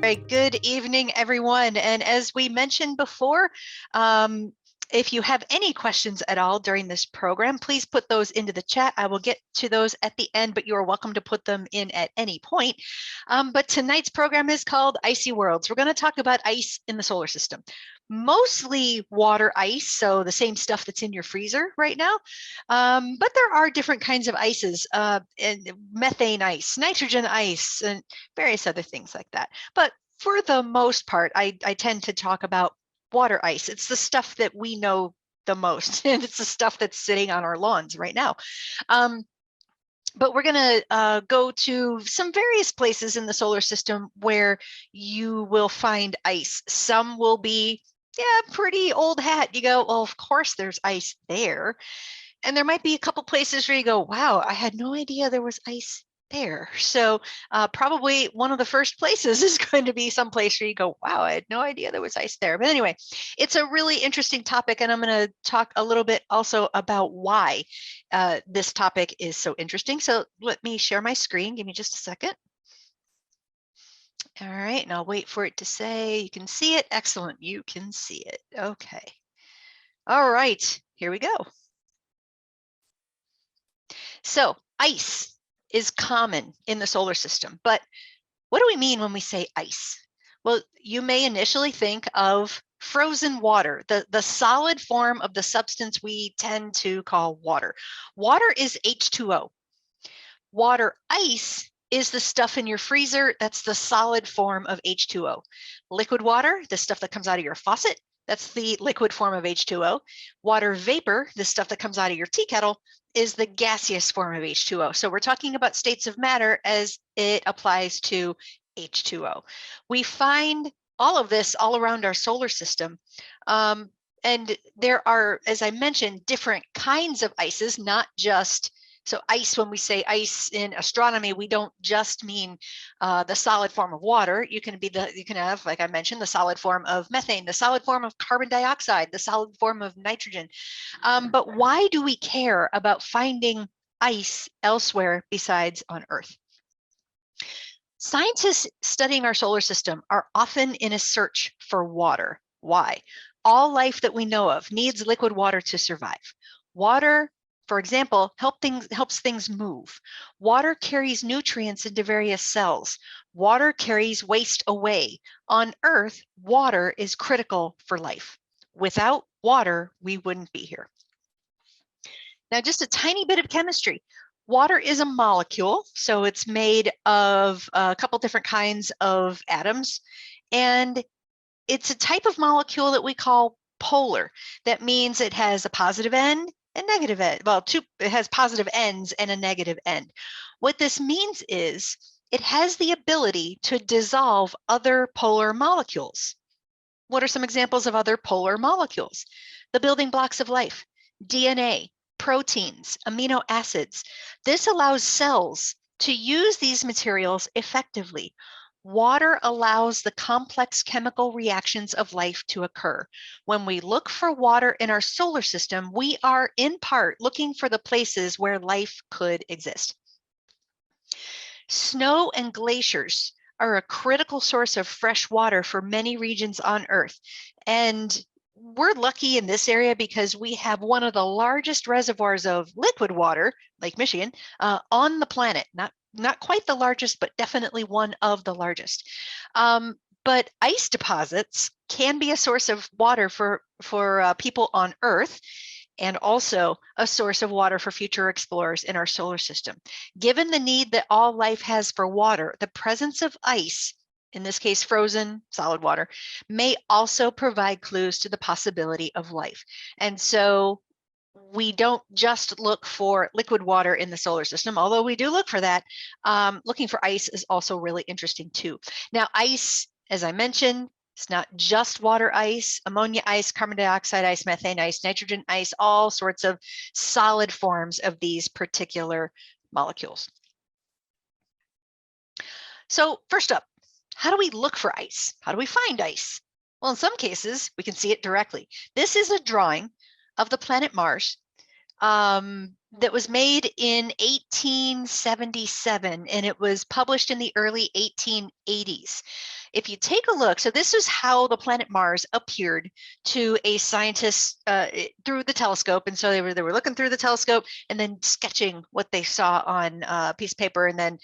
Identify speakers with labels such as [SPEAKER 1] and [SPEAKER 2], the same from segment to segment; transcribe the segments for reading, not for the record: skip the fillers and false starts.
[SPEAKER 1] Very good evening, everyone. And as we mentioned before, if you have any questions at all during this program, please put those into the chat. I will get to those at the end, but you are welcome to put them in at any point. But tonight's program is called Icy Worlds. We're going to talk about ice in the solar system. Mostly water ice, so the same stuff that's in your freezer right now. But there are different kinds of ices, and methane ice, nitrogen ice, and various other things like that. But for the most part, I tend to talk about water ice. It's the stuff that we know the most, and it's the stuff that's sitting on our lawns right now. But we're going to go to some various places in the solar system where you will find ice. Some will be, pretty old hat. You go, well, of course there's ice there. And there might be a couple places where you go, wow, I had no idea there was ice there. So probably one of the first places is going to be some place where you go, wow, I had no idea there was ice there. But anyway, it's a really interesting topic, and I'm going to talk a little bit also about why this topic is so interesting. So let me share my screen. Give me just a second. All right, and I'll wait for it to say you can see it. Excellent, you can see it. Okay. All right, here we go. So ice is common in the solar system, but what do we mean when we say ice? Well, you may initially think of frozen water, the solid form of the substance we tend to call water. Water is H2O. Water ice is the stuff in your freezer that's the solid form of H2O. Liquid water, the stuff that comes out of your faucet, that's the liquid form of H2O. Water vapor, the stuff that comes out of your tea kettle, is the gaseous form of H2O. So we're talking about states of matter as it applies to H2O. We find all of this all around our solar system. And there are, as I mentioned, different kinds of ices, not just, so ice, when we say ice in astronomy, we don't just mean the solid form of water. You can have, like I mentioned, the solid form of methane, the solid form of carbon dioxide, the solid form of nitrogen. But why do we care about finding ice elsewhere besides on Earth? Scientists studying our solar system are often in a search for water. Why? All life that we know of needs liquid water to survive. Water, for example, helps things move. Water carries nutrients into various cells. Water carries waste away. On Earth, water is critical for life. Without water, we wouldn't be here. Now, just a tiny bit of chemistry. Water is a molecule, so it's made of a couple different kinds of atoms, and it's a type of molecule that we call polar. That means it has a positive end and negative end. Well, it has positive ends and a negative end. What this means is it has the ability to dissolve other polar molecules. What are some examples of other polar molecules? The building blocks of life, DNA, proteins, amino acids. This allows cells to use these materials effectively. Water allows the complex chemical reactions of life to occur. When we look for water in our solar system, we are in part looking for the places where life could exist. Snow and glaciers are a critical source of fresh water for many regions on Earth. And we're lucky in this area because we have one of the largest reservoirs of liquid water, Lake Michigan, on the planet. Not quite the largest, but definitely one of the largest. But ice deposits can be a source of water for people on Earth, and also a source of water for future explorers in our solar system. Given the need that all life has for water, the presence of ice, in this case frozen solid water, may also provide clues to the possibility of life. And so we don't just look for liquid water in the solar system, although we do look for that. Looking for ice is also really interesting too. Now, ice, as I mentioned, it's not just water ice, ammonia ice, carbon dioxide ice, methane ice, nitrogen ice, all sorts of solid forms of these particular molecules. So first up, how do we look for ice? How do we find ice? Well, in some cases, we can see it directly. This is a drawing of the planet Mars. that was made in 1877, and it was published in the early 1880s. If you take a look, so this is how the planet Mars appeared to a scientist through the telescope. And so they were looking through the telescope and then sketching what they saw on a piece of paper, and then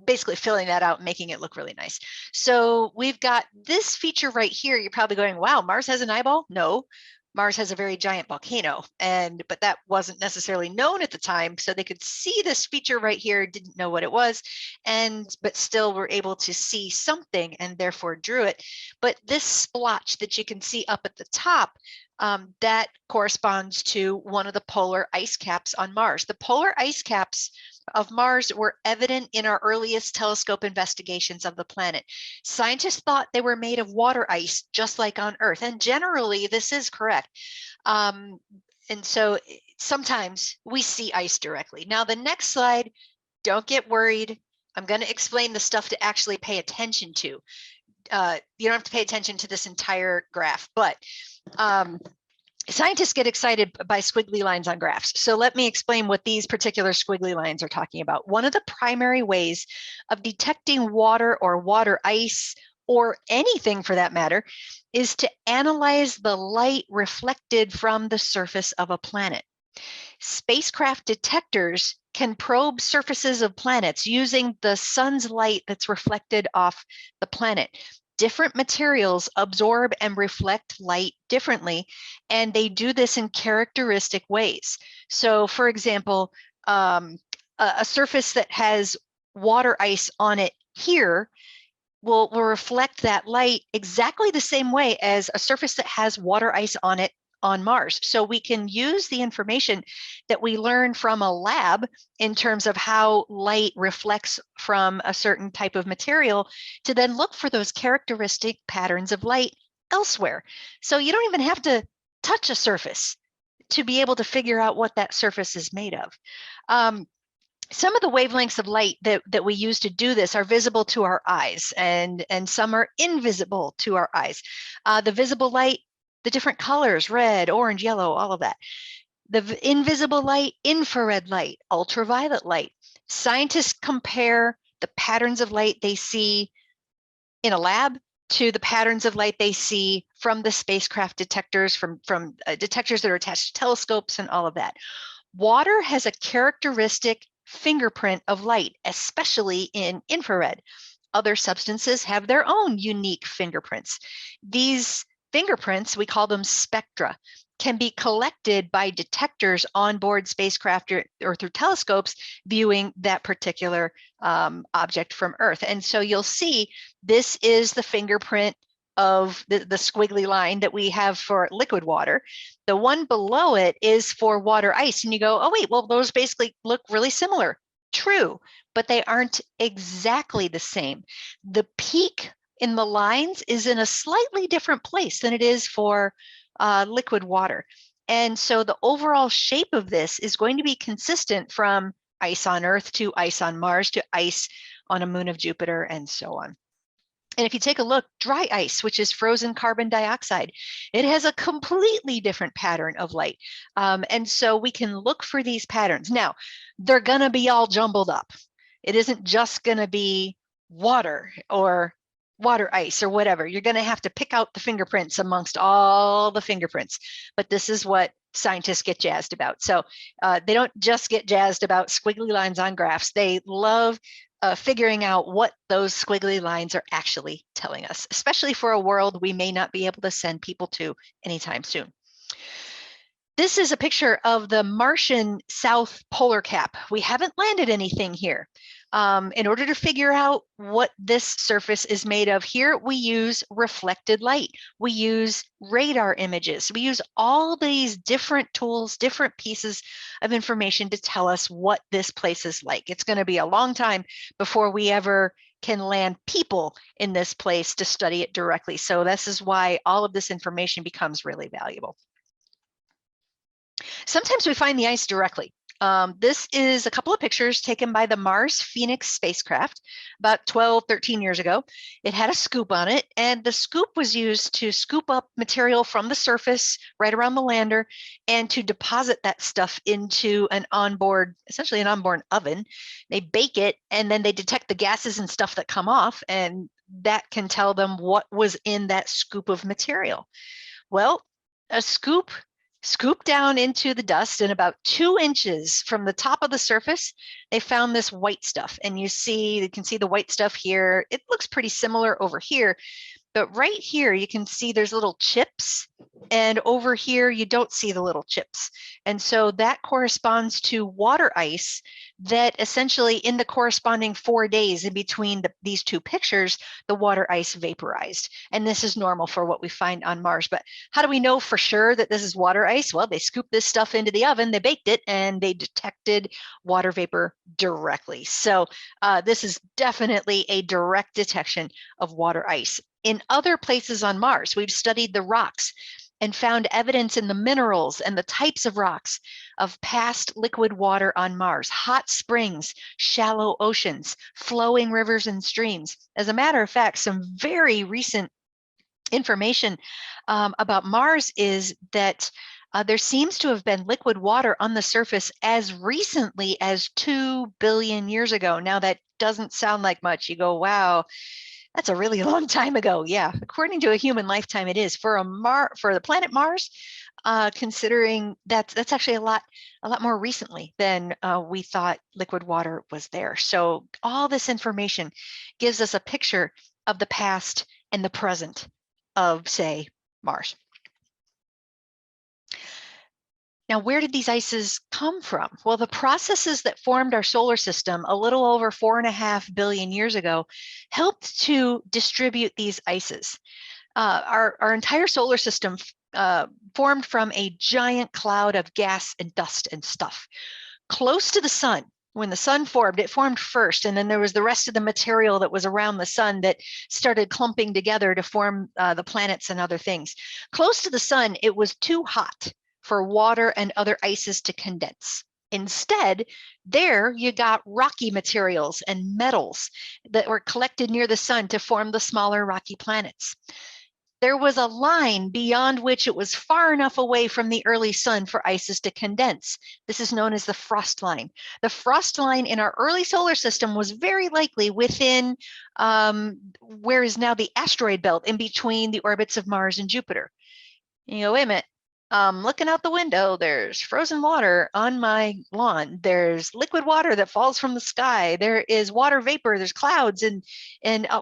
[SPEAKER 1] basically filling that out and making it look really nice. So we've got this feature right here. You're probably going, wow, Mars has an eyeball? No. Mars has a very giant volcano, but that wasn't necessarily known at the time. So they could see this feature right here, didn't know what it was, but still were able to see something and therefore drew it. But this splotch that you can see up at the top, that corresponds to one of the polar ice caps on Mars. The polar ice caps of Mars were evident in our earliest telescope investigations of the planet. Scientists thought they were made of water ice, just like on Earth, and generally this is correct. And so sometimes we see ice directly. Now the next slide, don't get worried. I'm going to explain the stuff to actually pay attention to. You don't have to pay attention to this entire graph, but scientists get excited by squiggly lines on graphs. So let me explain what these particular squiggly lines are talking about. One of the primary ways of detecting water or water ice, or anything for that matter, is to analyze the light reflected from the surface of a planet. Spacecraft detectors can probe surfaces of planets using the sun's light that's reflected off the planet. Different materials absorb and reflect light differently, and they do this in characteristic ways. So for example, a surface that has water ice on it here will reflect that light exactly the same way as a surface that has water ice on it on Mars. So we can use the information that we learn from a lab in terms of how light reflects from a certain type of material to then look for those characteristic patterns of light elsewhere. So you don't even have to touch a surface to be able to figure out what that surface is made of. Some of the wavelengths of light that we use to do this are visible to our eyes, and some are invisible to our eyes. The visible light, the different colors, red, orange, yellow, all of that. The invisible light, infrared light, ultraviolet light. Scientists compare the patterns of light they see in a lab to the patterns of light they see from the spacecraft detectors, from detectors that are attached to telescopes and all of that. Water has a characteristic fingerprint of light, especially in infrared. Other substances have their own unique fingerprints. These fingerprints, we call them spectra, can be collected by detectors on board spacecraft or through telescopes viewing that particular object from Earth. And so you'll see this is the fingerprint of the squiggly line that we have for liquid water. The one below it is for water ice. And you go, oh, wait, well, those basically look really similar. True, but they aren't exactly the same. The peak in the lines is in a slightly different place than it is for liquid water. And so the overall shape of this is going to be consistent from ice on Earth to ice on Mars to ice on a moon of Jupiter and so on. And if you take a look, dry ice, which is frozen carbon dioxide, it has a completely different pattern of light. And so we can look for these patterns. Now, they're going to be all jumbled up. It isn't just going to be water or water ice or whatever. You're going to have to pick out the fingerprints amongst all the fingerprints. But this is what scientists get jazzed about. So they don't just get jazzed about squiggly lines on graphs. They love figuring out what those squiggly lines are actually telling us, especially for a world we may not be able to send people to anytime soon. This is a picture of the Martian South Polar Cap. We haven't landed anything here. In order to figure out what this surface is made of here, we use reflected light. We use radar images. We use all these different tools, different pieces of information to tell us what this place is like. It's going to be a long time before we ever can land people in this place to study it directly. So this is why all of this information becomes really valuable. Sometimes we find the ice directly. This is a couple of pictures taken by the Mars Phoenix spacecraft about 12, 13 years ago. It had a scoop on it, and the scoop was used to scoop up material from the surface right around the lander and to deposit that stuff into an onboard, essentially an onboard oven. They bake it, and then they detect the gases and stuff that come off, and that can tell them what was in that scoop of material. Well, a scoop scooped down into the dust, and about 2 inches from the top of the surface, they found this white stuff. And you can see the white stuff here. It looks pretty similar over here. But right here, you can see there's little chips, and over here, you don't see the little chips. And so that corresponds to water ice that essentially in the corresponding 4 days in between these two pictures, the water ice vaporized. And this is normal for what we find on Mars. But how do we know for sure that this is water ice? Well, they scooped this stuff into the oven, they baked it, and they detected water vapor directly. So this is definitely a direct detection of water ice. In other places on Mars, we've studied the rocks and found evidence in the minerals and the types of rocks of past liquid water on Mars, hot springs, shallow oceans, flowing rivers and streams. As a matter of fact, some very recent information about Mars is that there seems to have been liquid water on the surface as recently as 2 billion years ago. Now, that doesn't sound like much. You go, wow, that's a really long time ago. Yeah, according to a human lifetime, it is for the planet Mars. Considering that's actually a lot more recently than we thought liquid water was there. So all this information gives us a picture of the past and the present of, say, Mars. Now, where did these ices come from? Well, the processes that formed our solar system a little over 4.5 billion years ago helped to distribute these ices. Our entire solar system formed from a giant cloud of gas and dust and stuff. Close to the sun, when the sun formed, it formed first, and then there was the rest of the material that was around the sun that started clumping together to form the planets and other things. Close to the sun, it was too hot for water and other ices to condense. Instead, there you got rocky materials and metals that were collected near the sun to form the smaller rocky planets. There was a line beyond which it was far enough away from the early sun for ices to condense. This is known as the frost line. The frost line in our early solar system was very likely within where is now the asteroid belt in between the orbits of Mars and Jupiter. And you go, wait a minute. Looking out the window, there's frozen water on my lawn. There's liquid water that falls from the sky. There is water vapor. There's clouds. And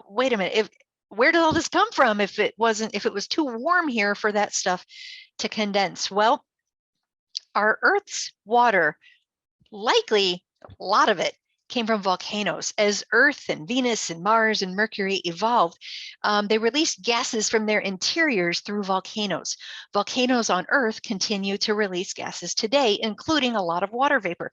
[SPEAKER 1] wait a minute. Where did all this come from? If it was too warm here for that stuff to condense? Well, our Earth's water, likely a lot of it, came from volcanoes. As Earth and Venus and Mars and Mercury evolved, they released gases from their interiors through volcanoes. Volcanoes on Earth continue to release gases today, including a lot of water vapor.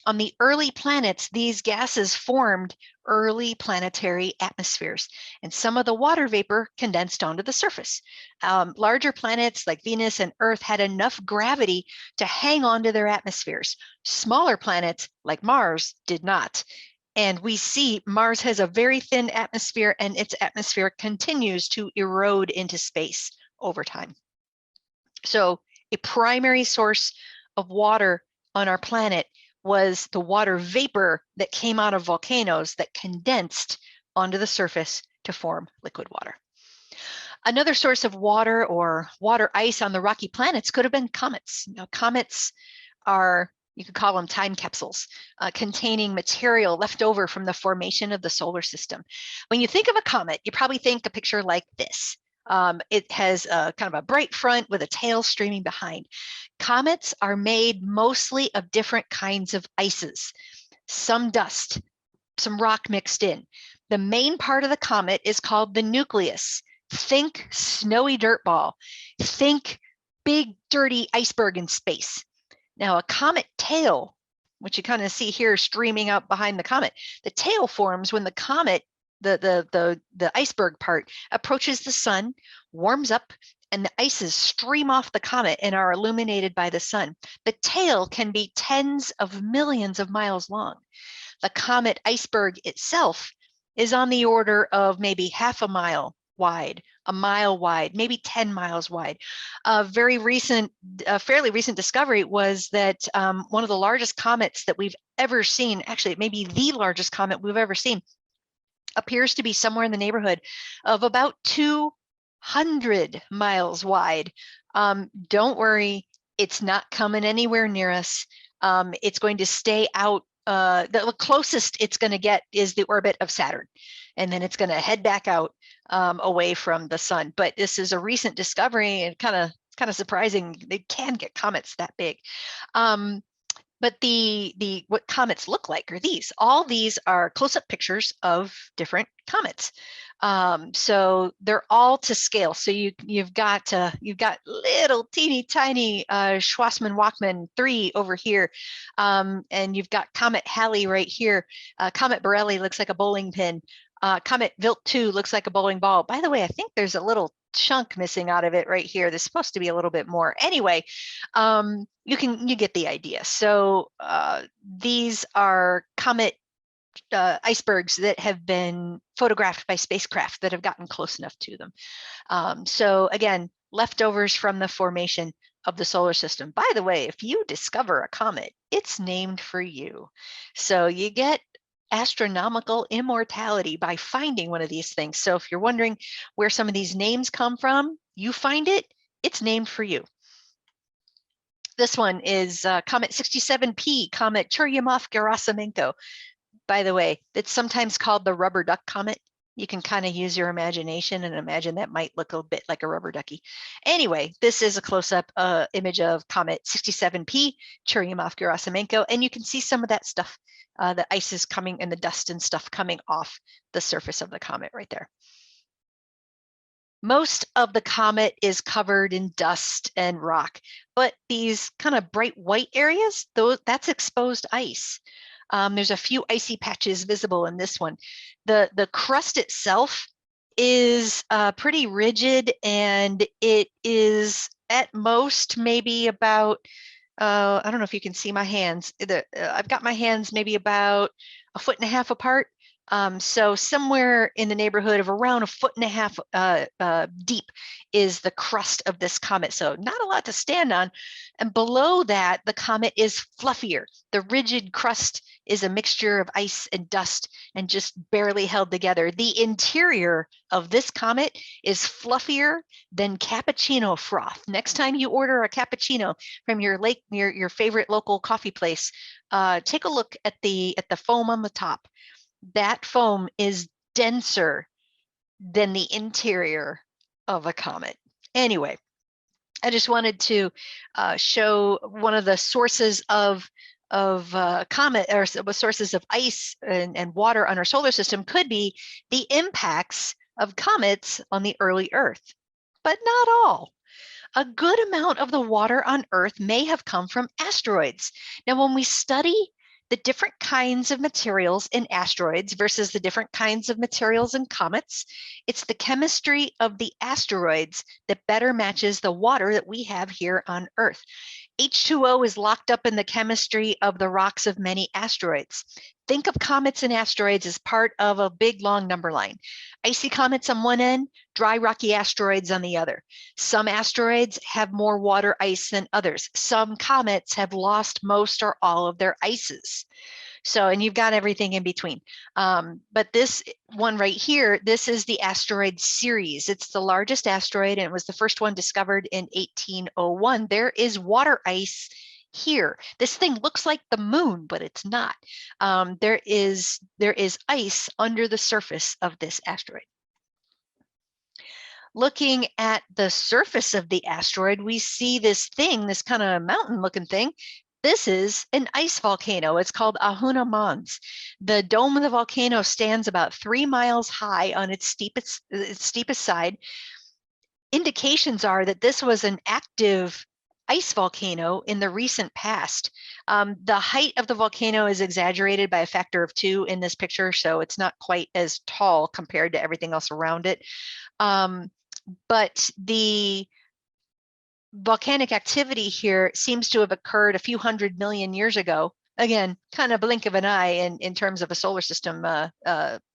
[SPEAKER 1] On the early planets, these gases formed early planetary atmospheres, and some of the water vapor condensed onto the surface. Larger planets like Venus and Earth had enough gravity to hang onto their atmospheres. Smaller planets like Mars did not. And we see Mars has a very thin atmosphere, and its atmosphere continues to erode into space over time. So a primary source of water on our planet was the water vapor that came out of volcanoes that condensed onto the surface to form liquid water. Another source of water or water ice on the rocky planets could have been comets. Now, comets are, you could call them time capsules, containing material left over from the formation of the solar system. When you think of a comet, you probably think a picture like this. It has kind of a bright front with a tail streaming behind. Comets are made mostly of different kinds of ices, some dust, some rock mixed in. The main part of the comet is called the nucleus. Think snowy dirt ball. Think big, dirty iceberg in space. Now, a comet tail, which you kind of see here streaming out behind the comet, the tail forms when the comet, the iceberg part, approaches the sun, warms up, and the ices stream off the comet and are illuminated by the sun. The tail can be tens of millions of miles long. The comet iceberg itself is on the order of maybe half a mile wide, a mile wide, maybe 10 miles wide. A fairly recent discovery was that one of the largest comets that we've ever seen, actually it may be the largest comet we've ever seen, appears to be somewhere in the neighborhood of about 200 miles wide. Don't worry, it's not coming anywhere near us. It's going to stay out. The closest it's going to get is the orbit of Saturn, and then it's going to head back out away from the sun. But this is a recent discovery, and kind of surprising. They can get comets that big. But what comets look like are these. All these are close-up pictures of different comets. So they're all to scale. So you've got little teeny tiny Schwarzmann-Wachmann 3 over here, and you've got Comet Halley right here. Comet Borrelly looks like a bowling pin. Comet Wilt 2 looks like a bowling ball. By the way, I think there's a little chunk missing out of it right here. There's supposed to be a little bit more. Anyway, you get the idea. So these are comet icebergs that have been photographed by spacecraft that have gotten close enough to them. So again, leftovers from the formation of the solar system. By the way, if you discover a comet, it's named for you. So you get astronomical immortality by finding one of these things. So if you're wondering where some of these names come from, you find it, it's named for you. This one is Comet 67P, Comet Churyumov-Gerasimenko. By the way, it's sometimes called the rubber duck comet. You can kind of use your imagination and imagine that might look a bit like a rubber ducky. Anyway, this is a close-up image of Comet 67P, Churyumov-Gerasimenko, and you can see some of that stuff, the ice is coming and the dust and stuff coming off the surface of the comet right there. Most of the comet is covered in dust and rock, but these kind of bright white areas, that's exposed ice. There's a few icy patches visible in this one. The crust itself is pretty rigid, and it is at most maybe about, I don't know if you can see my hands. I've got my hands maybe about 1.5 feet apart. So somewhere in the neighborhood of around 1.5 feet deep is the crust of this comet. So not a lot to stand on. And below that, the comet is fluffier. The rigid crust is a mixture of ice and dust and just barely held together. The interior of this comet is fluffier than cappuccino froth. Next time you order a cappuccino from your favorite local coffee place, take a look at the foam on the top. That foam is denser than the interior of a comet. Anyway, I just wanted to show one of the sources of comet, or sources of ice and water on our solar system could be the impacts of comets on the early Earth, but not all. A good amount of the water on Earth may have come from asteroids. Now, when we study the different kinds of materials in asteroids versus the different kinds of materials in comets, it's the chemistry of the asteroids that better matches the water that we have here on Earth. H2O is locked up in the chemistry of the rocks of many asteroids. Think of comets and asteroids as part of a big, long number line. Icy comets on one end, dry, rocky asteroids on the other. Some asteroids have more water ice than others. Some comets have lost most or all of their ices. So, and you've got everything in between. But this one right here, this is the asteroid Ceres. It's the largest asteroid, and it was the first one discovered in 1801. There is water ice here. This thing looks like the moon, but it's not. There is ice under the surface of this asteroid. Looking at the surface of the asteroid, we see this thing, this kind of mountain looking thing. This is an ice volcano. It's called Ahuna Mons. The dome of the volcano stands about 3 miles high on its steepest side. Indications are that this was an active ice volcano in the recent past. The height of the volcano is exaggerated by a factor of 2 in this picture, so it's not quite as tall compared to everything else around it. But the volcanic activity here seems to have occurred a few 100 million years ago. Again, kind of blink of an eye in terms of a solar system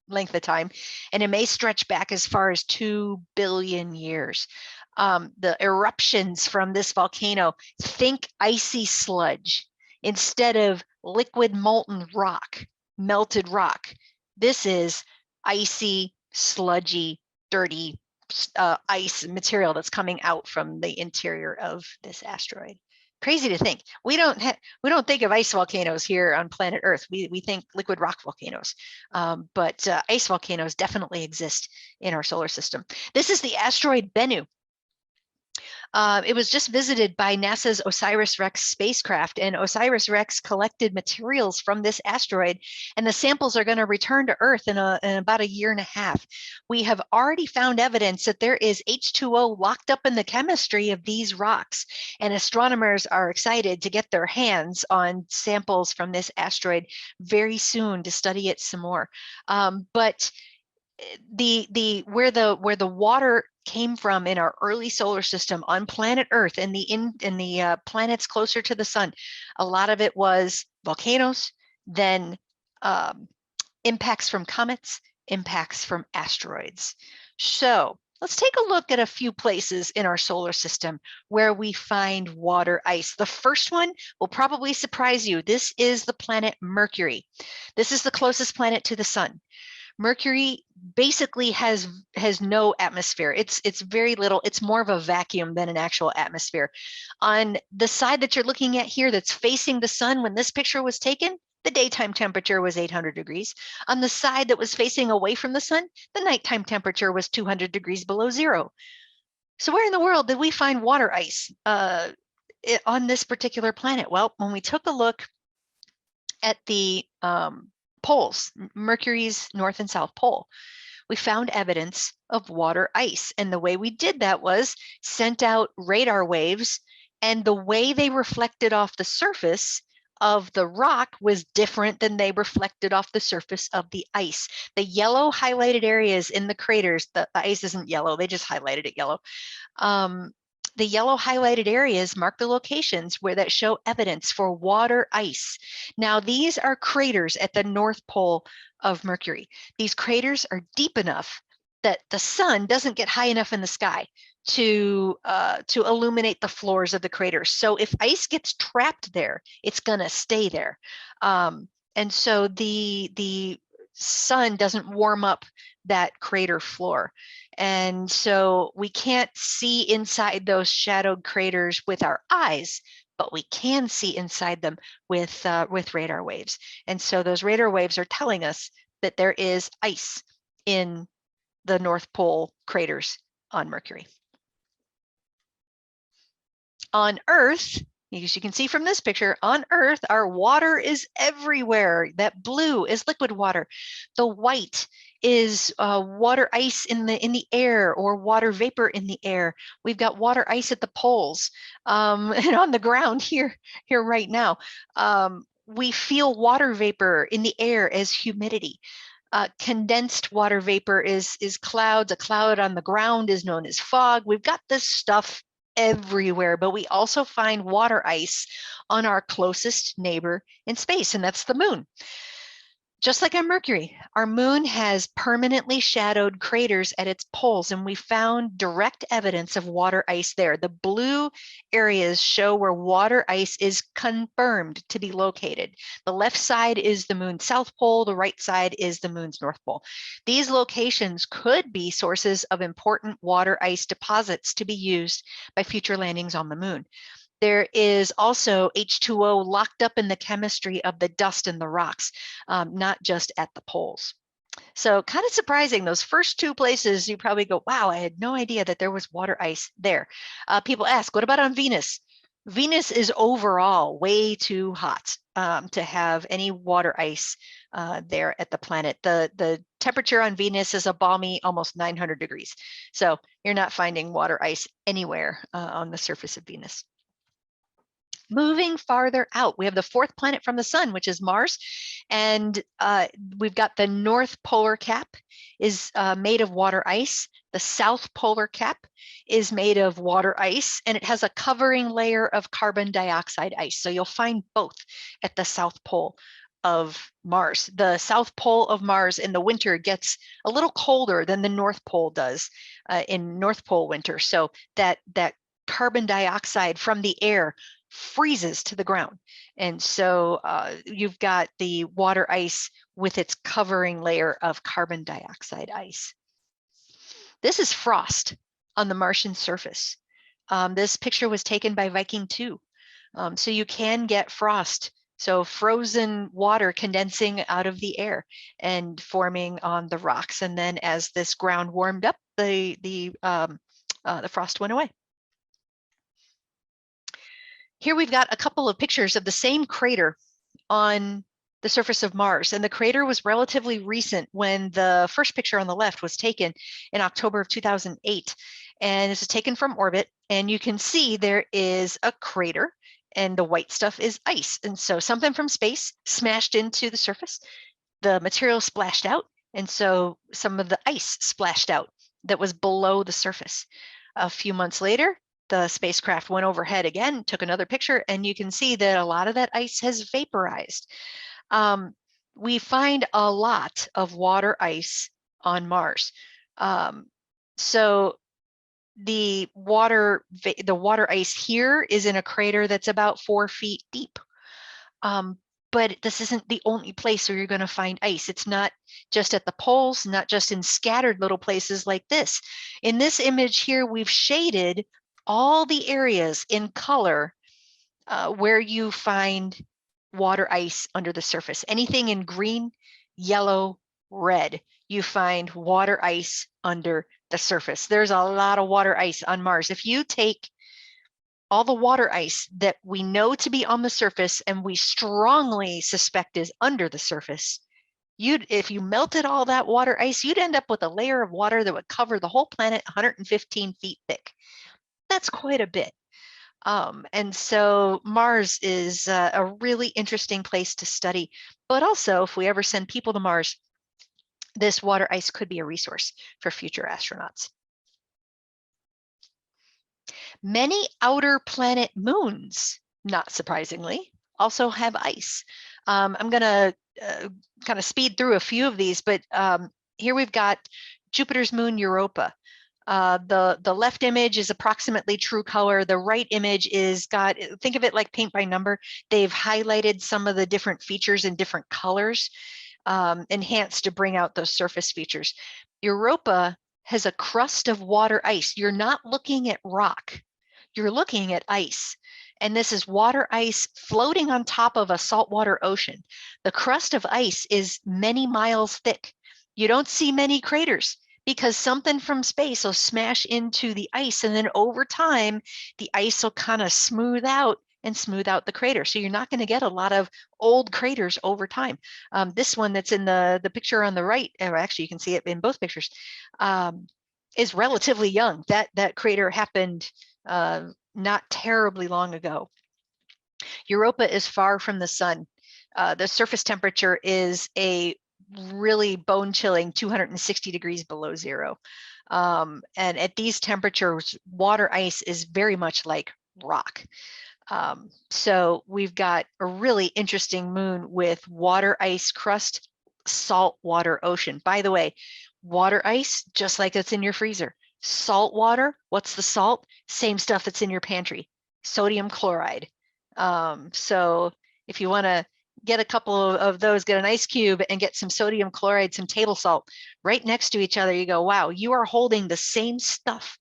[SPEAKER 1] length of time, and it may stretch back as far as 2 billion years. The eruptions from this volcano, think icy sludge instead of liquid molten rock, melted rock. This is icy, sludgy, dirty ice material that's coming out from the interior of this asteroid. Crazy to think. We don't think of ice volcanoes here on planet Earth. We think liquid rock volcanoes, but ice volcanoes definitely exist in our solar system. This is the asteroid Bennu. It was just visited by NASA's OSIRIS-REx spacecraft, and OSIRIS-REx collected materials from this asteroid, and the samples are going to return to Earth in about a year and a half. We have already found evidence that there is H2O locked up in the chemistry of these rocks, and astronomers are excited to get their hands on samples from this asteroid very soon to study it some more. But where the water came from in our early solar system on planet Earth and the planets closer to the sun, a lot of it was volcanoes, then impacts from comets, impacts from asteroids. So let's take a look at a few places in our solar system where we find water ice. The first one will probably surprise you. This is the planet Mercury. This is the closest planet to the sun. Mercury basically has no atmosphere. It's very little. It's more of a vacuum than an actual atmosphere. On the side that you're looking at here that's facing the sun, when this picture was taken, the daytime temperature was 800 degrees. On the side that was facing away from the sun, the nighttime temperature was 200 degrees below zero. So where in the world did we find water ice on this particular planet? Well, when we took a look at the poles, Mercury's north and south pole, we found evidence of water ice. And the way we did that was sent out radar waves, and the way they reflected off the surface of the rock was different than they reflected off the surface of the ice. The yellow highlighted areas in the craters, the ice isn't yellow, they just highlighted it yellow. The yellow highlighted areas mark the locations where that show evidence for water ice. Now, these are craters at the North Pole of Mercury. These craters are deep enough that the sun doesn't get high enough in the sky to illuminate the floors of the craters. So if ice gets trapped there, it's going to stay there. And so the sun doesn't warm up that crater floor. And so we can't see inside those shadowed craters with our eyes, but we can see inside them with radar waves. And so those radar waves are telling us that there is ice in the North Pole craters on Mercury. On Earth, as you can see from this picture, on Earth, our water is everywhere. That blue is liquid water. The white is water ice in the air, or water vapor in the air. We've got water ice at the poles, and on the ground here right now. We feel water vapor in the air as humidity. Condensed water vapor is clouds. A cloud on the ground is known as fog. We've got this stuff everywhere, but we also find water ice on our closest neighbor in space, and that's the moon. Just like on Mercury, our moon has permanently shadowed craters at its poles, and we found direct evidence of water ice there. The blue areas show where water ice is confirmed to be located. The left side is the moon's south pole, the right side is the moon's north pole. These locations could be sources of important water ice deposits to be used by future landings on the moon. There is also H2O locked up in the chemistry of the dust in the rocks, not just at the poles. So kind of surprising, those first two places, you probably go, wow, I had no idea that there was water ice there. People ask, what about on Venus? Venus is overall way too hot to have any water ice there at the planet. The temperature on Venus is a balmy almost 900 degrees. So you're not finding water ice anywhere on the surface of Venus. Moving farther out, we have the fourth planet from the sun, which is Mars. And we've got the north polar cap is made of water ice. The south polar cap is made of water ice, and it has a covering layer of carbon dioxide ice. So you'll find both at the south pole of Mars. The south pole of Mars in the winter gets a little colder than the North Pole does in North Pole winter. So that carbon dioxide from the air freezes to the ground. And so you've got the water ice with its covering layer of carbon dioxide ice. This is frost on the Martian surface. This picture was taken by Viking 2. So you can get frost. So frozen water condensing out of the air and forming on the rocks. And then as this ground warmed up, the frost went away. Here we've got a couple of pictures of the same crater on the surface of Mars. And the crater was relatively recent when the first picture on the left was taken in October of 2008. And this is taken from orbit. And you can see there is a crater and the white stuff is ice. And so something from space smashed into the surface, the material splashed out. And so some of the ice splashed out that was below the surface. A few months later, the spacecraft went overhead again, took another picture, and you can see that a lot of that ice has vaporized. We find a lot of water ice on Mars. So the water ice here is in a crater that's about 4 feet deep. But this isn't the only place where you're going to find ice. It's not just at the poles, not just in scattered little places like this. In this image here, we've shaded all the areas in color where you find water ice under the surface. Anything in green, yellow, red, you find water ice under the surface. There's a lot of water ice on Mars. If you take all the water ice that we know to be on the surface and we strongly suspect is under the surface, if you melted all that water ice, you'd end up with a layer of water that would cover the whole planet 115 feet thick. That's quite a bit. And so Mars is a really interesting place to study. But also, if we ever send people to Mars, this water ice could be a resource for future astronauts. Many outer planet moons, not surprisingly, also have ice. I'm going to kind of speed through a few of these, but here we've got Jupiter's moon Europa. The left image is approximately true color. The right image is think of it like paint by number. They've highlighted some of the different features in different colors, enhanced to bring out those surface features. Europa has a crust of water ice. You're not looking at rock, you're looking at ice. And this is water ice floating on top of a saltwater ocean. The crust of ice is many miles thick. You don't see many craters, because something from space will smash into the ice, and then over time, the ice will kind of smooth out the crater. So you're not going to get a lot of old craters over time. This one that's in the picture on the right, or actually you can see it in both pictures, is relatively young. That crater happened not terribly long ago. Europa is far from the sun. The surface temperature is a really bone-chilling 260 degrees below zero. And at these temperatures, water ice is very much like rock. So we've got a really interesting moon with water ice crust, saltwater ocean. By the way, water ice, just like it's in your freezer. Salt water, what's the salt? Same stuff that's in your pantry, sodium chloride. So if you want to get a couple of those, get an ice cube and get some sodium chloride, some table salt right next to each other, you go, wow, you are holding the same stuff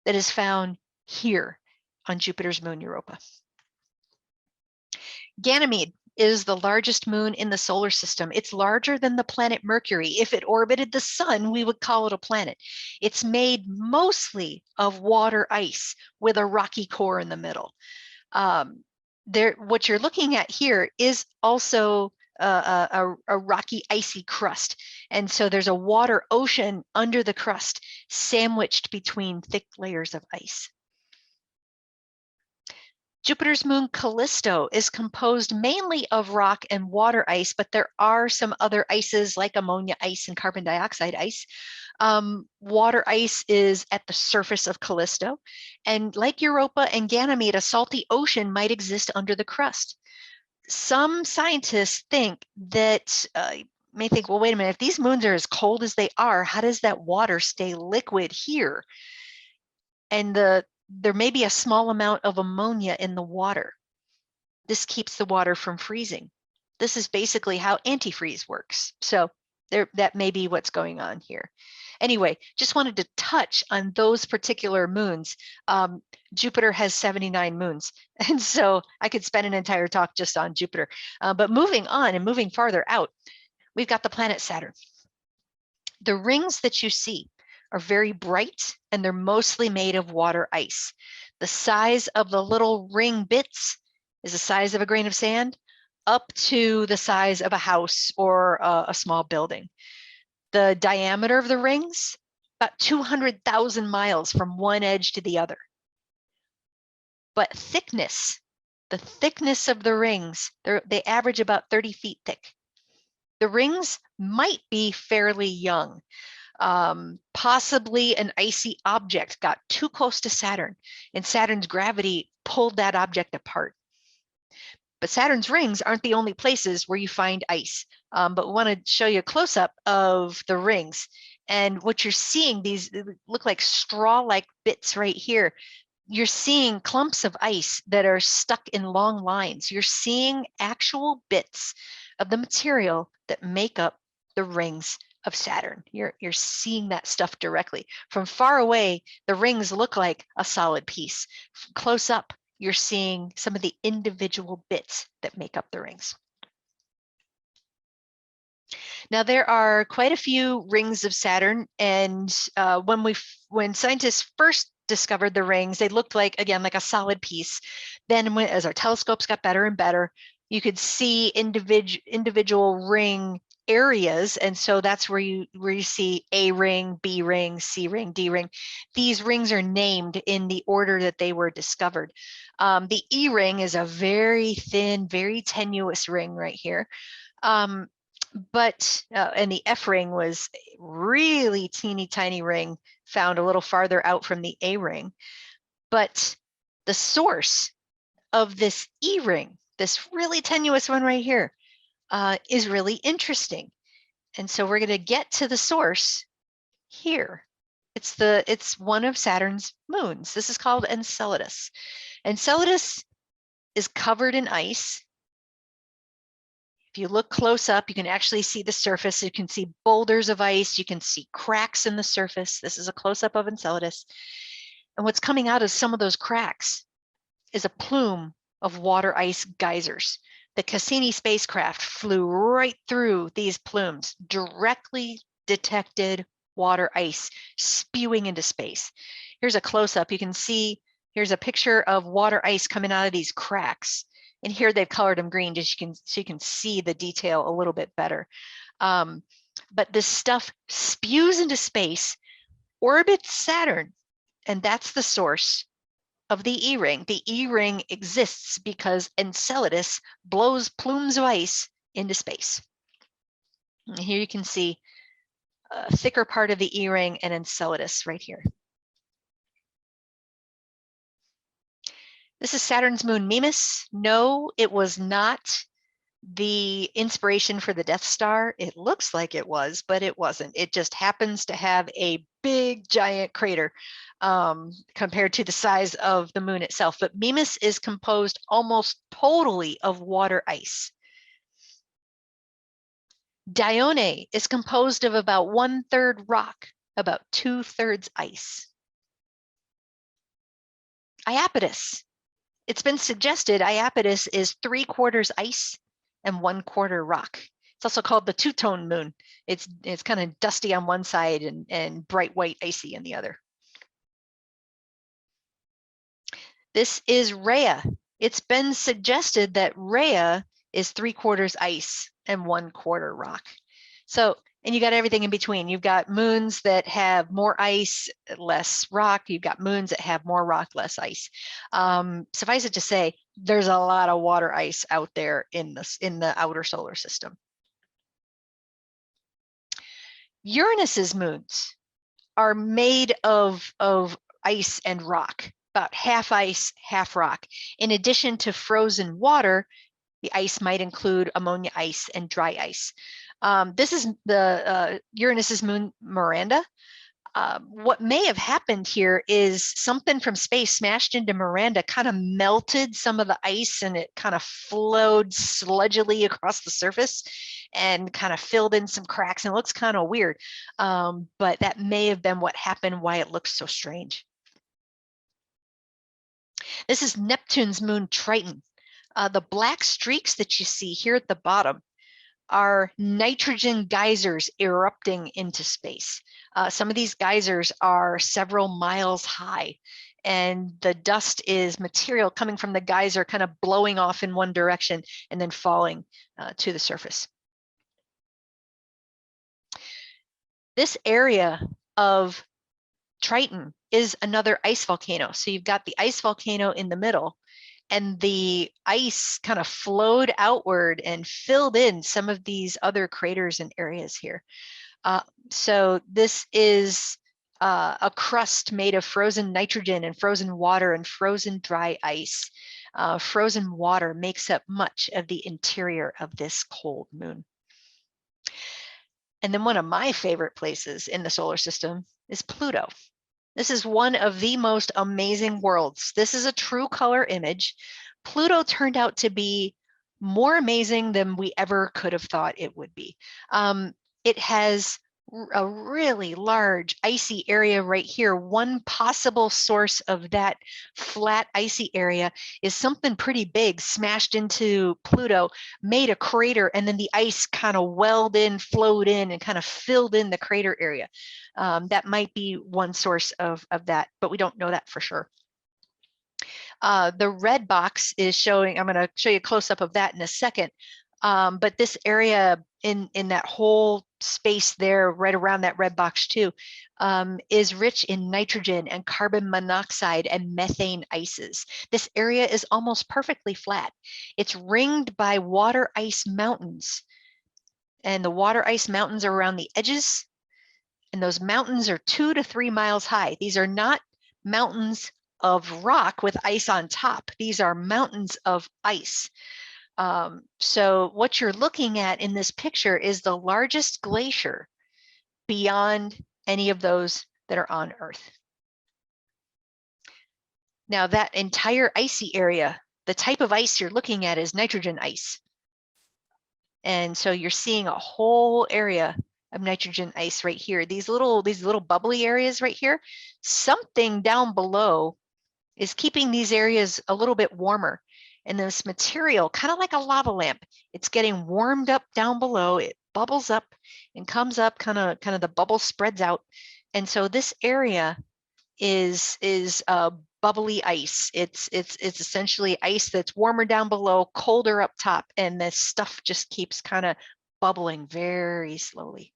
[SPEAKER 1] that is found here on Jupiter's moon Europa. Ganymede is the largest moon in the solar system. It's larger than the planet Mercury. If it orbited the sun, we would call it a planet. It's made mostly of water ice with a rocky core in the middle. What you're looking at here is also a rocky, icy crust. And so there's a water ocean under the crust, sandwiched between thick layers of ice. Jupiter's moon Callisto is composed mainly of rock and water ice, but there are some other ices like ammonia ice and carbon dioxide ice. Water ice is at the surface of Callisto, and like Europa and Ganymede, a salty ocean might exist under the crust. Some scientists think that may think, well, wait a minute, if these moons are as cold as they are, how does that water stay liquid here? And there may be a small amount of ammonia in the water. This keeps the water from freezing. This is basically how antifreeze works. So that may be what's going on here. Anyway, just wanted to touch on those particular moons. Jupiter has 79 moons, and so I could spend an entire talk just on Jupiter. But moving on and moving farther out, we've got the planet Saturn. The rings that you see are very bright, and they're mostly made of water ice. The size of the little ring bits is the size of a grain of sand, up to the size of a house or a small building. The diameter of the rings, about 200,000 miles from one edge to the other. But thickness, the thickness of the rings, they average about 30 feet thick. The rings might be fairly young. Possibly an icy object got too close to Saturn, and Saturn's gravity pulled that object apart. But Saturn's rings aren't the only places where you find ice. But we want to show you a close-up of the rings. And what you're seeing, these look like straw-like bits right here. You're seeing clumps of ice that are stuck in long lines. You're seeing actual bits of the material that make up the rings of Saturn. You're seeing that stuff directly. From far away, the rings look like a solid piece. Close up, you're seeing some of the individual bits that make up the rings. Now, there are quite a few rings of Saturn, and when scientists first discovered the rings, they looked like, again, like a solid piece. Then as our telescopes got better and better, you could see individual ring areas, and so that's where you see A ring, B ring, C ring, D ring. These rings are named in the order that they were discovered. The E ring is a very thin, very tenuous ring right here. And the F ring was a really teeny tiny ring found a little farther out from the A ring. But the source of this E ring, this really tenuous one right here, is really interesting. And so we're going to get to the source here. It's one of Saturn's moons. This is called Enceladus. Enceladus is covered in ice. If you look close up, you can actually see the surface. You can see boulders of ice. You can see cracks in the surface. This is a close-up of Enceladus. And what's coming out of some of those cracks is a plume of water ice geysers. The Cassini spacecraft flew right through these plumes, directly detected water ice spewing into space. Here's a close-up. You can see, here's a picture of water ice coming out of these cracks. And here they've colored them green so you can see the detail a little bit better. But this stuff spews into space, orbits Saturn, and that's the source of the E ring. The E ring exists because Enceladus blows plumes of ice into space. And here you can see a thicker part of the E ring and Enceladus right here. This is Saturn's moon Mimas. No, it was not the inspiration for the Death Star. It looks like it was, but it wasn't. It just happens to have a big giant crater compared to the size of the moon itself. But Mimas is composed almost totally of water ice. Dione is composed of about 1/3 rock, about 2/3 ice. Iapetus. It's been suggested Iapetus is 3/4 ice and 1/4 rock. It's also called the two-tone moon. It's kind of dusty on one side and bright white icy on the other. This is Rhea. It's been suggested that Rhea is 3/4 ice and 1/4 rock. So and you got everything in between. You've got moons that have more ice, less rock. You've got moons that have more rock, less ice. Suffice it to say, there's a lot of water ice out there in the outer solar system. Uranus's moons are made of ice and rock, about half ice, half rock. In addition to frozen water, the ice might include ammonia ice and dry ice. This is the Uranus's moon, Miranda. What may have happened here is something from space smashed into Miranda, kind of melted some of the ice, and it kind of flowed sludgily across the surface and kind of filled in some cracks, and it looks kind of weird. But that may have been what happened, why it looks so strange. This is Neptune's moon, Triton. The black streaks that you see here at the bottom are nitrogen geysers erupting into space. Some of these geysers are several miles high, and the dust is material coming from the geyser kind of blowing off in one direction and then falling to the surface. This area of Triton is another ice volcano. So you've got the ice volcano in the middle, and the ice kind of flowed outward and filled in some of these other craters and areas here. So this is a crust made of frozen nitrogen and frozen water and frozen dry ice. Frozen water makes up much of the interior of this cold moon. And then one of my favorite places in the solar system is Pluto. This is one of the most amazing worlds. This is a true color image. Pluto turned out to be more amazing than we ever could have thought it would be. It has a really large icy area right here. One possible source of that flat icy area is something pretty big smashed into Pluto, made a crater, and then the ice kind of welled in, flowed in, and kind of filled in the crater area. That might be one source of that, but we don't know that for sure. The red box is showing, I'm going to show you a close-up of that in a second. But this area in that whole space there, right around that red box too, is rich in nitrogen and carbon monoxide and methane ices. This area is almost perfectly flat. It's ringed by water ice mountains, and the water ice mountains are around the edges, and those mountains are 2 to 3 miles high. These are not mountains of rock with ice on top. These are mountains of ice. So what you're looking at in this picture is the largest glacier beyond any of those that are on Earth. Now that entire icy area, the type of ice you're looking at is nitrogen ice. And so you're seeing a whole area of nitrogen ice right here. These little bubbly areas right here, something down below is keeping these areas a little bit warmer. And this material, kind of like a lava lamp, it's getting warmed up down below. It bubbles up and comes up, kind of the bubble spreads out. And so this area is bubbly ice. It's essentially ice that's warmer down below, colder up top, and this stuff just keeps kind of bubbling very slowly.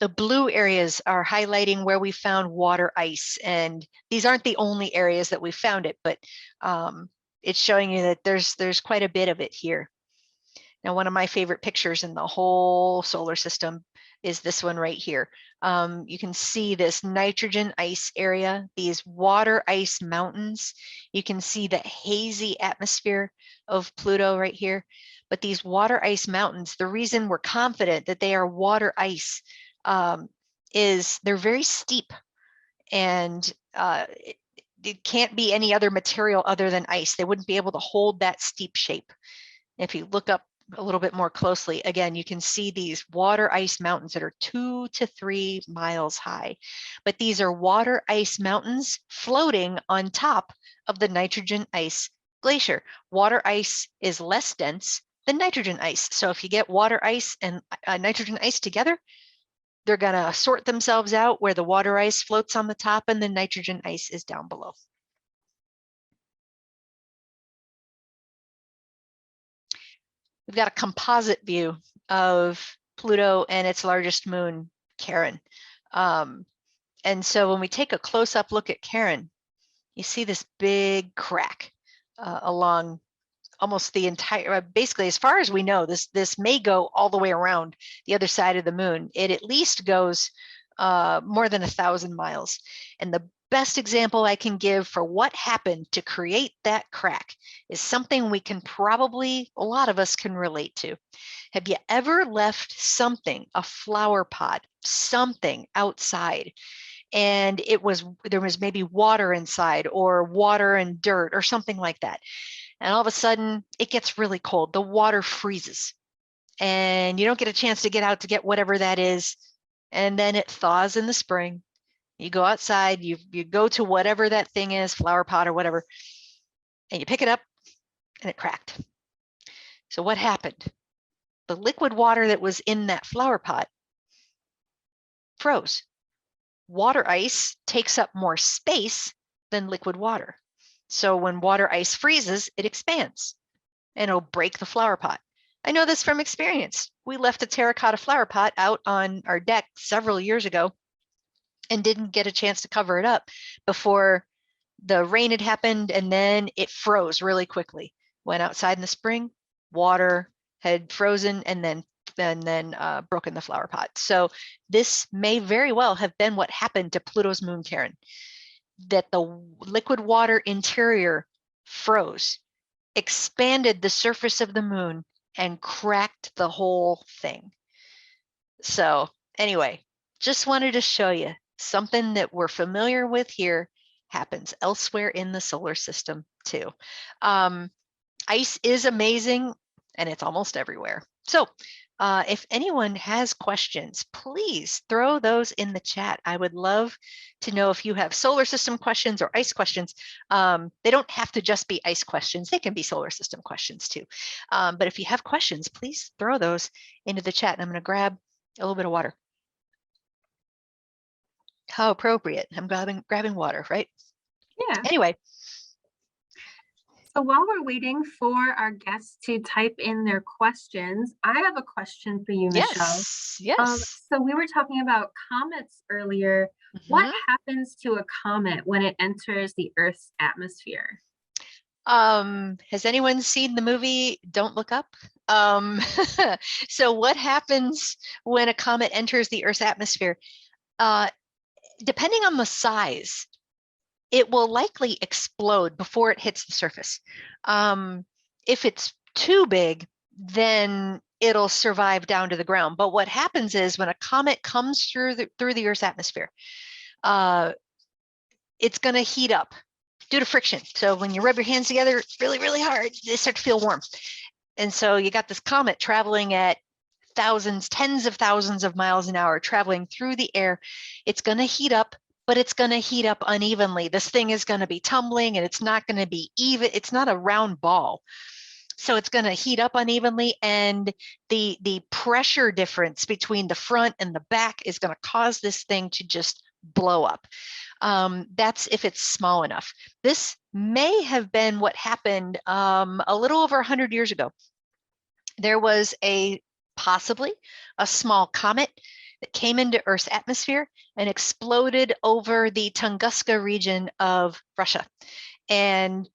[SPEAKER 1] The blue areas are highlighting where we found water ice, and these aren't the only areas that we found it, but it's showing you that there's quite a bit of it here. Now, one of my favorite pictures in the whole solar system is this one right here. You can see this nitrogen ice area, these water ice mountains. You can see the hazy atmosphere of Pluto right here. But these water ice mountains, the reason we're confident that they are water ice is they're very steep, and it can't be any other material other than ice. They wouldn't be able to hold that steep shape. If you look up a little bit more closely, again, you can see these water ice mountains that are 2 to 3 miles high. But these are water ice mountains floating on top of the nitrogen ice glacier. Water ice is less dense than nitrogen ice. So if you get water ice and nitrogen ice together, they're going to sort themselves out where the water ice floats on the top and the nitrogen ice is down below. We've got a composite view of Pluto and its largest moon, Charon. And so when we take a close-up look at Charon, you see this big crack along almost the entire, basically, as far as we know, this may go all the way around the other side of the moon. It at least goes more than 1,000 miles. And the best example I can give for what happened to create that crack is something we can probably, a lot of us can relate to. Have you ever left something, a flower pot, something outside, and there was maybe water inside, or water and dirt or something like that, and all of a sudden it gets really cold, the water freezes, and you don't get a chance to get out to get whatever that is, and then it thaws in the spring. You go outside, you go to whatever that thing is, flower pot or whatever, and you pick it up and it cracked. So what happened? The liquid water that was in that flower pot froze. Water ice takes up more space than liquid water. So when water ice freezes, it expands and it'll break the flower pot. I know this from experience. We left a terracotta flower pot out on our deck several years ago and didn't get a chance to cover it up before the rain had happened, and then it froze really quickly. Went outside in the spring, water had frozen and then broken the flower pot. So this may very well have been what happened to Pluto's moon Charon, that the liquid water interior froze, expanded the surface of the moon, and cracked the whole thing. So anyway, just wanted to show you something that we're familiar with here happens elsewhere in the solar system too. Ice is amazing and it's almost everywhere. So if anyone has questions, please throw those in the chat. I would love to know if you have solar system questions or ice questions. They don't have to just be ice questions. They can be solar system questions too. But if you have questions, please throw those into the chat. And I'm going to grab a little bit of water. How appropriate. I'm grabbing water, right?
[SPEAKER 2] Yeah.
[SPEAKER 1] Anyway.
[SPEAKER 2] So while we're waiting for our guests to type in their questions, I have a question for you, Michelle.
[SPEAKER 1] Yes.
[SPEAKER 2] So we were talking about comets earlier. Mm-hmm. What happens to a comet when it enters the Earth's atmosphere?
[SPEAKER 1] Has anyone seen the movie Don't Look Up? So what happens when a comet enters the Earth's atmosphere? Depending on the size, it will likely explode before it hits the surface. If it's too big, then it'll survive down to the ground. But what happens is when a comet comes through the Earth's atmosphere, it's going to heat up due to friction. So when you rub your hands together really, really hard, they start to feel warm. And so you got this comet traveling at thousands, tens of thousands of miles an hour, traveling through the air. It's going to heat up, but it's going to heat up unevenly. This thing is going to be tumbling and it's not going to be even. It's not a round ball. So it's going to heat up unevenly, and the pressure difference between the front and the back is going to cause this thing to just blow up. That's if it's small enough. This may have been what happened a little over 100 years ago. There was possibly a small comet that came into Earth's atmosphere and exploded over the Tunguska region of Russia. And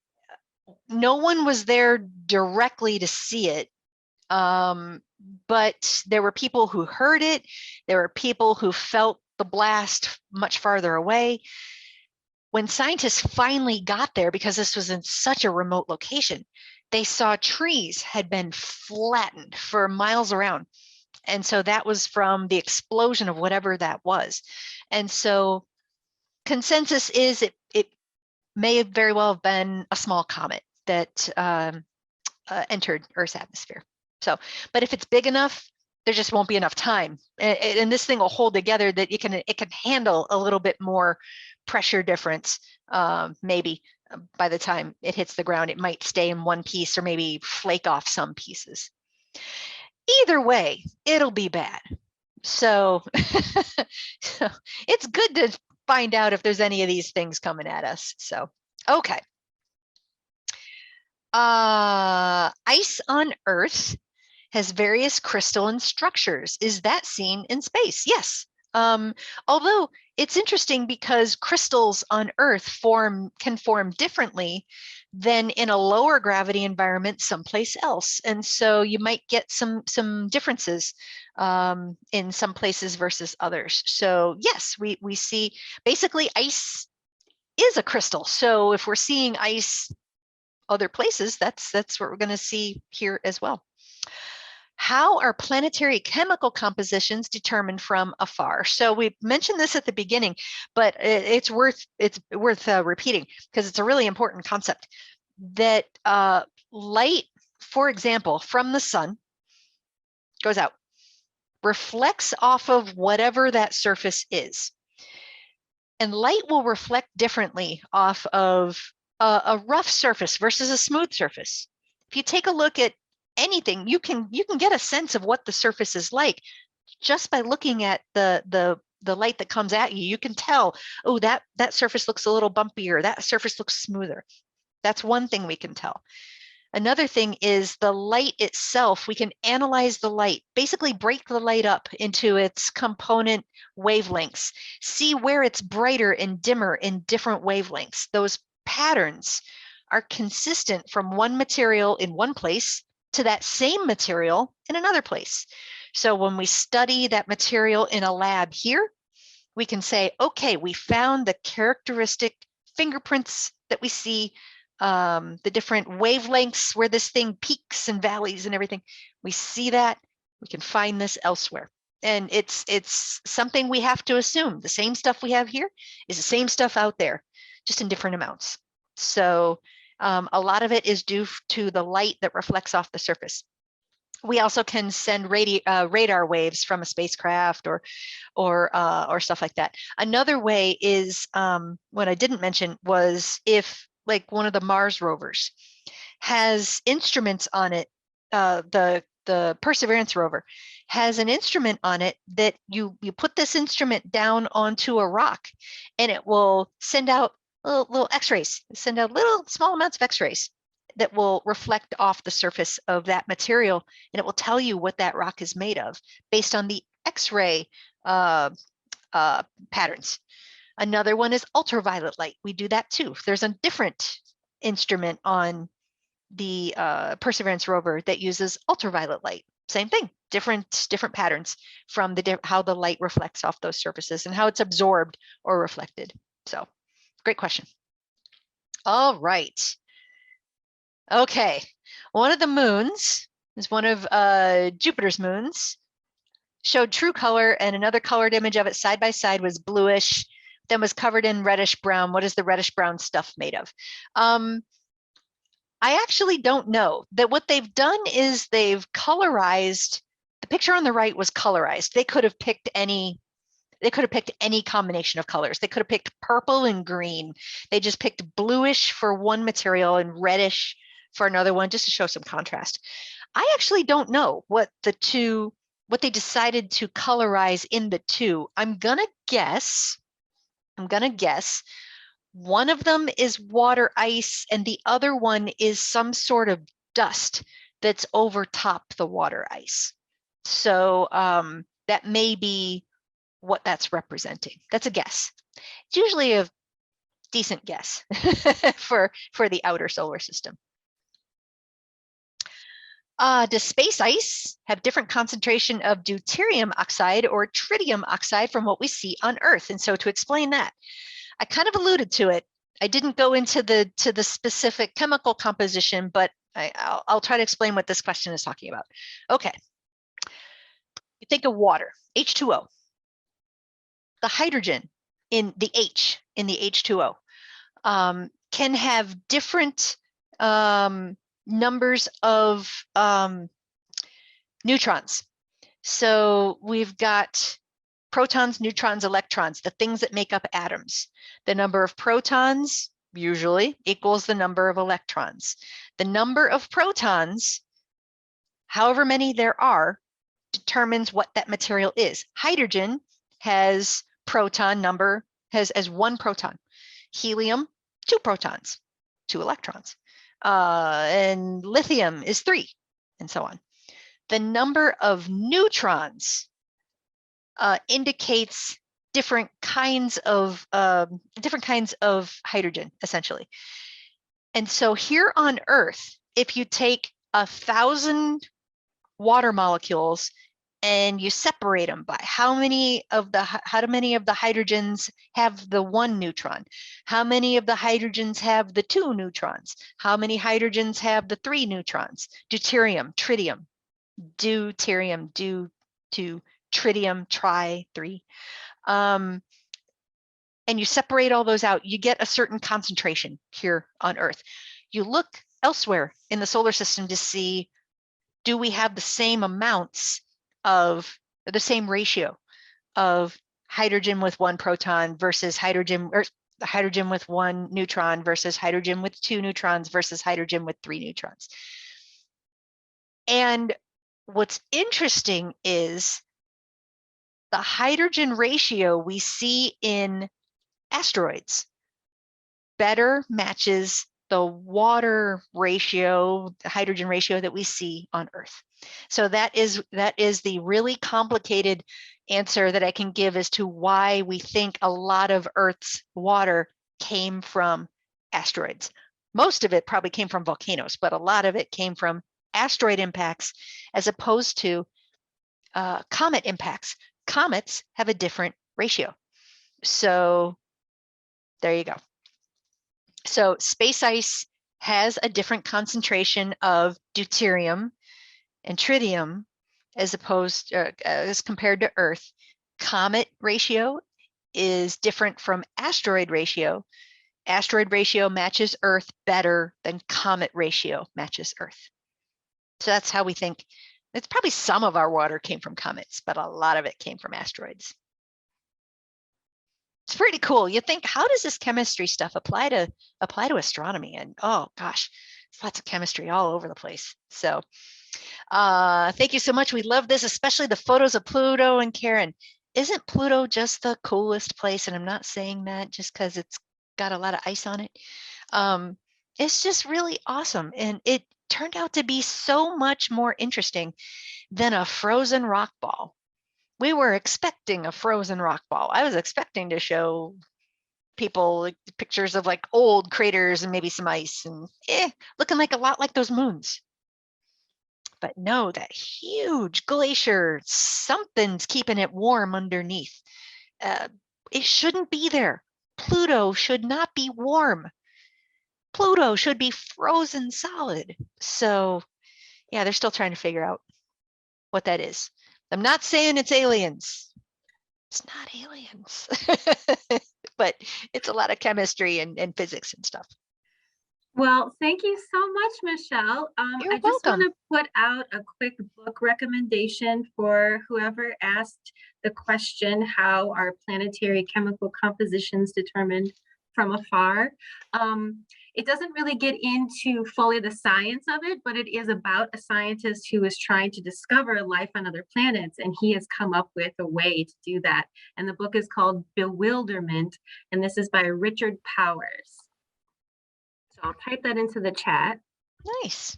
[SPEAKER 1] no one was there directly to see it, but there were people who heard it. There were people who felt the blast much farther away. When scientists finally got there, because this was in such a remote location, they saw trees had been flattened for miles around. And so that was from the explosion of whatever that was. And so consensus is it may have very well have been a small comet that entered Earth's atmosphere. So, but if it's big enough, there just won't be enough time. And this thing will hold together that it can handle a little bit more pressure difference. Maybe by the time it hits the ground, it might stay in one piece or maybe flake off some pieces. Either way, it'll be bad. So, so it's good to find out if there's any of these things coming at us. So, okay. Ice on Earth has various crystalline structures. Is that seen in space? Yes. Although it's interesting because crystals on Earth can form differently than in a lower gravity environment someplace else. And so you might get some differences in some places versus others. So yes, we see basically ice is a crystal. So if we're seeing ice other places, that's what we're going to see here as well. How are planetary chemical compositions determined from afar? So we mentioned this at the beginning, but it's worth repeating because it's a really important concept. That light, for example, from the sun goes out, reflects off of whatever that surface is, and light will reflect differently off of a rough surface versus a smooth surface. If you take a look at anything, you can get a sense of what the surface is like just by looking at the light that comes at you. You can tell, oh, that surface looks a little bumpier, that surface looks smoother. That's one thing we can tell. Another thing is the light itself. We can analyze the light, basically break the light up into its component wavelengths, see where it's brighter and dimmer in different wavelengths. Those patterns are consistent from one material in one place to that same material in another place. So when we study that material in a lab here, we can say, okay, we found the characteristic fingerprints that we see, the different wavelengths where this thing peaks and valleys and everything. We see that, we can find this elsewhere. And it's something we have to assume. The same stuff we have here is the same stuff out there, just in different amounts. So a lot of it is due to the light that reflects off the surface. We also can send radar waves from a spacecraft or stuff like that. Another way is, what I didn't mention was if like one of the Mars rovers has instruments on it, the Perseverance rover has an instrument on it that you put this instrument down onto a rock and it will send out little x-rays, send out little small amounts of x-rays that will reflect off the surface of that material, and it will tell you what that rock is made of based on the x-ray patterns. Another one is ultraviolet light. We do that too. There's a different instrument on the Perseverance rover that uses ultraviolet light. Same thing, different patterns from how the light reflects off those surfaces and how it's absorbed or reflected. So, great question. All right. Okay, one of the moons is one of Jupiter's moons, showed true color, and another colored image of it side by side was bluish, then was covered in reddish brown. What is the reddish brown stuff made of? I actually don't know. That what they've done is they've colorized, the picture on the right was colorized. They could have picked any combination of colors. They could have picked purple and green. They just picked bluish for one material and reddish for another one, just to show some contrast. I actually don't know what they decided to colorize in the two. I'm gonna guess one of them is water ice and the other one is some sort of dust that's over top the water ice. So that may be what that's representing. That's a guess. It's usually a decent guess for the outer solar system. Does space ice have different concentration of deuterium oxide or tritium oxide from what we see on Earth? And so to explain that, I kind of alluded to it. I didn't go into the specific chemical composition, but I'll try to explain what this question is talking about. Okay, you think of water, H2O. The hydrogen in the H in the H2O can have different numbers of neutrons. So we've got protons, neutrons, electrons, the things that make up atoms. The number of protons usually equals the number of electrons. The number of protons, however many there are, determines what that material is. Hydrogen has proton number, has as one proton. Helium, 2 protons, 2 electrons. And lithium is 3, and so on. The number of neutrons indicates different kinds of hydrogen, essentially. And so here on Earth, if you take 1,000 water molecules and you separate them by how many of the hydrogens have the 1 neutron, how many of the hydrogens have the 2 neutrons, how many hydrogens have the 3 neutrons, deuterium, tritium, deuterium, tritium, tri, 3. And you separate all those out, you get a certain concentration here on Earth. You look elsewhere in the solar system to see, do we have the same amounts of the same ratio of hydrogen with 1 proton versus hydrogen, or hydrogen with 1 neutron versus hydrogen with 2 neutrons versus hydrogen with 3 neutrons. And what's interesting is the hydrogen ratio we see in asteroids better matches the water ratio, the hydrogen ratio that we see on Earth. So that is the really complicated answer that I can give as to why we think a lot of Earth's water came from asteroids. Most of it probably came from volcanoes, but a lot of it came from asteroid impacts as opposed to comet impacts. Comets have a different ratio. So there you go. So space ice has a different concentration of deuterium and tritium as compared to Earth. Comet ratio is different from asteroid ratio. Asteroid ratio matches Earth better than comet ratio matches Earth. So that's how we think. It's probably some of our water came from comets, but a lot of it came from asteroids. It's pretty cool. You think, how does this chemistry stuff apply to astronomy? And oh gosh, there's lots of chemistry all over the place. So thank you so much. We love this, especially the photos of Pluto and Karen. Isn't Pluto just the coolest place? And I'm not saying that just because it's got a lot of ice on it. It's just really awesome. And it turned out to be so much more interesting than a frozen rock ball. We were expecting a frozen rock ball. I was expecting to show people like pictures of like old craters and maybe some ice and looking like a lot like those moons. But no, that huge glacier, something's keeping it warm underneath. It shouldn't be there. Pluto should not be warm. Pluto should be frozen solid. So yeah, they're still trying to figure out what that is. I'm not saying it's aliens. It's not aliens, but it's a lot of chemistry and physics and stuff.
[SPEAKER 2] Well, thank you so much, Michelle.
[SPEAKER 1] You're
[SPEAKER 2] I just
[SPEAKER 1] welcome.
[SPEAKER 2] want to put out a quick book recommendation for whoever asked the question, how are planetary chemical compositions determined from afar? It doesn't really get into fully the science of it, but it is about a scientist who is trying to discover life on other planets, and he has come up with a way to do that. And the book is called Bewilderment, and this is by Richard Powers. So I'll type that into the chat.
[SPEAKER 1] Nice.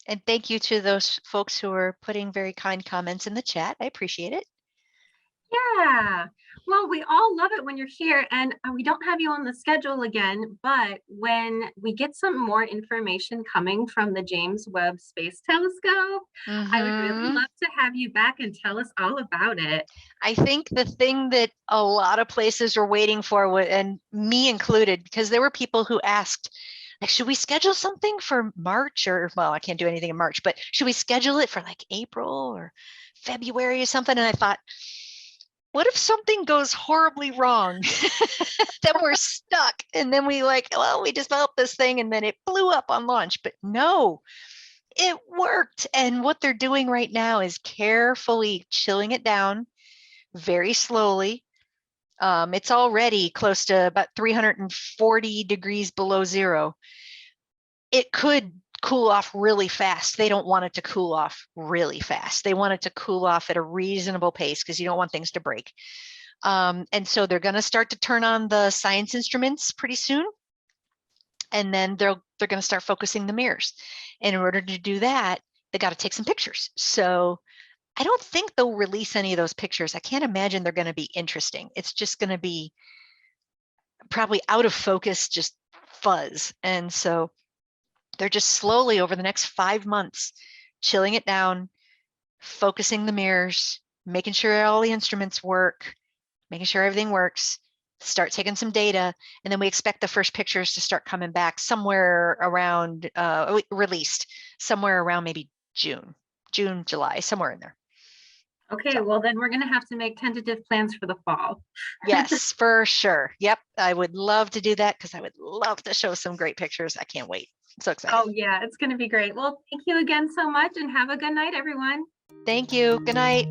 [SPEAKER 1] And thank you to those folks who are putting very kind comments in the chat. I appreciate it.
[SPEAKER 2] Yeah, well, we all love it when you're here, and we don't have you on the schedule again, but when we get some more information coming from the James Webb Space Telescope, I would really love to have you back and tell us all about it.
[SPEAKER 1] I think the thing that a lot of places are waiting for, and me included, because there were people who asked, like, should we schedule something for March, or, well, I can't do anything in March, but should we schedule it for like April or February or something? And I thought, what if something goes horribly wrong? Then we're stuck. And then we we developed this thing and then it blew up on launch. But no, it worked. And what they're doing right now is carefully chilling it down very slowly. It's already close to about 340 degrees below zero. It could cool off really fast. They don't want it to cool off really fast. They want it to cool off at a reasonable pace because you don't want things to break. And so they're going to start to turn on the science instruments pretty soon. And then they'll they're going to start focusing the mirrors. And in order to do that, they got to take some pictures. So I don't think they'll release any of those pictures. I can't imagine they're going to be interesting. It's just going to be probably out of focus, just fuzz. And so they're just slowly over the next 5 months, chilling it down, focusing the mirrors, making sure all the instruments work, making sure everything works, start taking some data, and then we expect the first pictures to start coming back somewhere around, released somewhere around maybe June, July, somewhere in there.
[SPEAKER 2] Okay,
[SPEAKER 1] So.
[SPEAKER 2] well then we're gonna have to make tentative plans for the fall.
[SPEAKER 1] Yes, for sure. Yep, I would love to do that because I would love to show some great pictures. I can't wait. I'm so excited.
[SPEAKER 2] Oh yeah, it's gonna be great. Well, thank you again so much and have a good night, everyone.
[SPEAKER 1] Thank you. Good night.